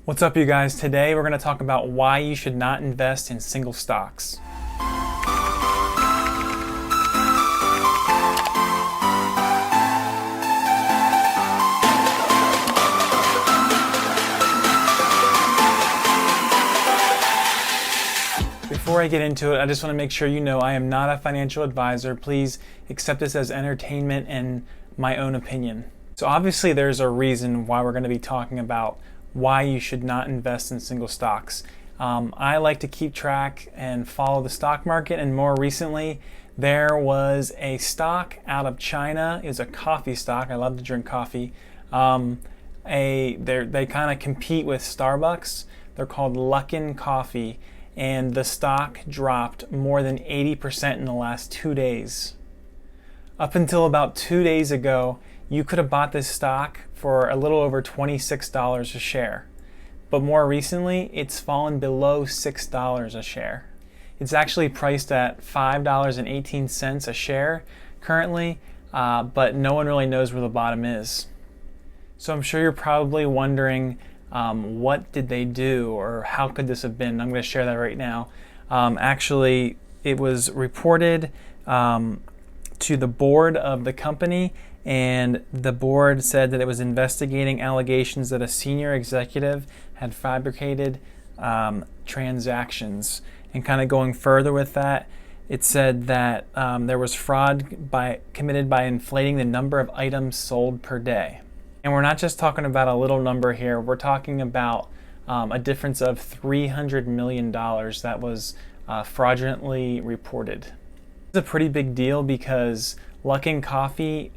What's up, you guys? Today we're going to talk about why you should not invest in single stocks. Before I get into it, I just want to make sure you know I am not a financial advisor. Please accept this as entertainment and my own opinion. So obviously there's a reason why we're going to be talking about why you should not invest in single stocks. I like to keep track and follow the stock market, and more recently there was a stock out of China. It was a coffee stock. I love to drink coffee. They kind of compete with Starbucks. They're called Luckin Coffee, and the stock dropped more than 80% in the last 2 days. Up until about 2 days ago, you could have bought this stock for a little over $26 a share. But more recently, it's fallen below $6 a share. It's actually priced at $5.18 a share currently, but no one really knows where the bottom is. So I'm sure you're probably wondering, what did they do, or how could this have been? I'm going to share that right now. Actually, it was reported to the board of the company, and the board said that it was investigating allegations that a senior executive had fabricated transactions. And kind of going further with that, it said that there was fraud committed by inflating the number of items sold per day. And we're not just talking about a little number here. We're talking about a difference of $300 million that was fraudulently reported. It's a pretty big deal because Luckin Coffee,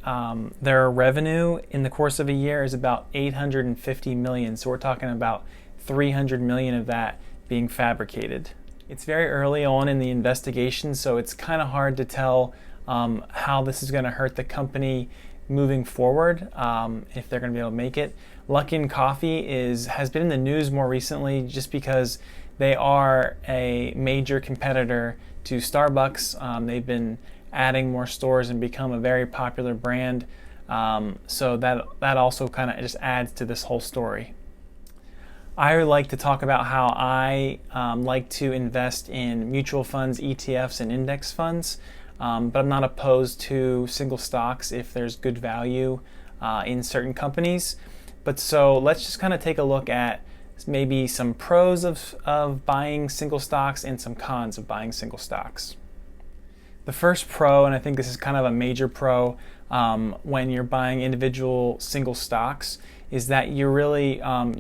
their revenue in the course of a year is about $850 million. So we're talking about $300 million of that being fabricated. It's very early on in the investigation, so it's kind of hard to tell how this is going to hurt the company moving forward, if they're going to be able to make it. Luckin Coffee has been in the news more recently just because they are a major competitor to Starbucks. They've been adding more stores and become a very popular brand. So that also kind of just adds to this whole story. I like to talk about how I like to invest in mutual funds, ETFs, and index funds. But I'm not opposed to single stocks if there's good value in certain companies. But so let's just kind of take a look at maybe some pros of buying single stocks and some cons of buying single stocks. The first pro, and I think this is kind of a major pro when you're buying individual single stocks, is that you really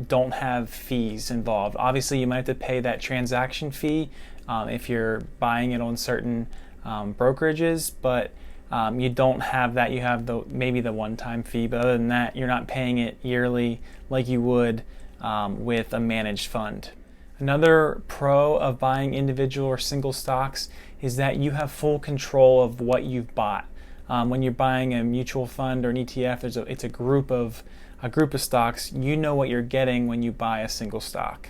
don't have fees involved. Obviously, you might have to pay that transaction fee if you're buying it on certain brokerages, but you don't have that. You have maybe the one-time fee, but other than that, you're not paying it yearly like you would with a managed fund. Another pro of buying individual or single stocks is that you have full control of what you've bought. When you're buying a mutual fund or an ETF, it's a group of stocks. You know what you're getting when you buy a single stock.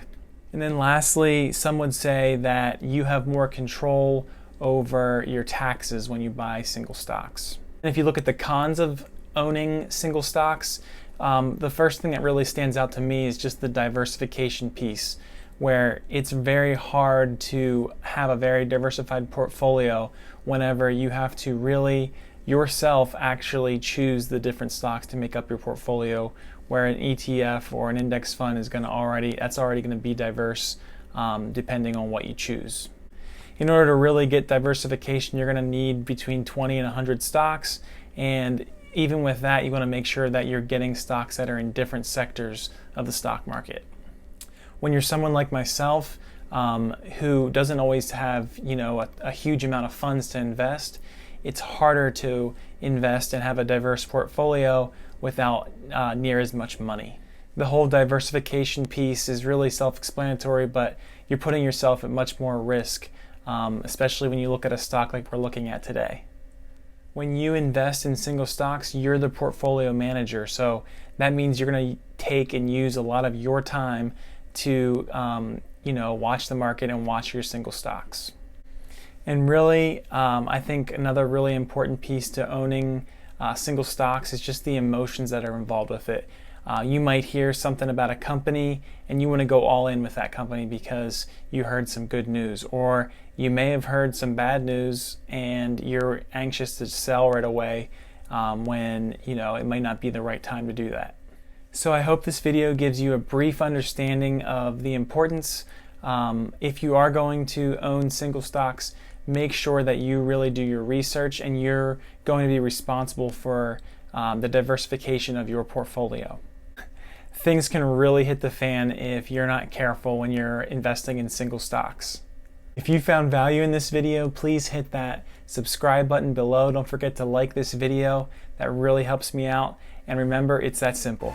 And then lastly, some would say that you have more control over your taxes when you buy single stocks. And if you look at the cons of owning single stocks, the first thing that really stands out to me is just the diversification piece, where it's very hard to have a very diversified portfolio whenever you have to really yourself actually choose the different stocks to make up your portfolio, where an ETF or an index fund is already going to be diverse depending on what you choose. In order to really get diversification, you're going to need between 20 and 100 stocks, and even with that, you want to make sure that you're getting stocks that are in different sectors of the stock market. When you're someone like myself who doesn't always have a huge amount of funds to invest, it's harder to invest and have a diverse portfolio without near as much money. The whole diversification piece is really self-explanatory, but you're putting yourself at much more risk, especially when you look at a stock like we're looking at today. When you invest in single stocks, you're the portfolio manager, so that means you're going to take and use a lot of your time to watch the market and watch your single stocks. And really, I think another really important piece to owning single stocks is just the emotions that are involved with it. You might hear something about a company and you want to go all in with that company because you heard some good news, or you may have heard some bad news and you're anxious to sell right away when it might not be the right time to do that. So I hope this video gives you a brief understanding of the importance. If you are going to own single stocks, make sure that you really do your research and you're going to be responsible for the diversification of your portfolio. Things can really hit the fan if you're not careful when you're investing in single stocks. If you found value in this video, please hit that subscribe button below. Don't forget to like this video. That really helps me out. And remember, it's that simple.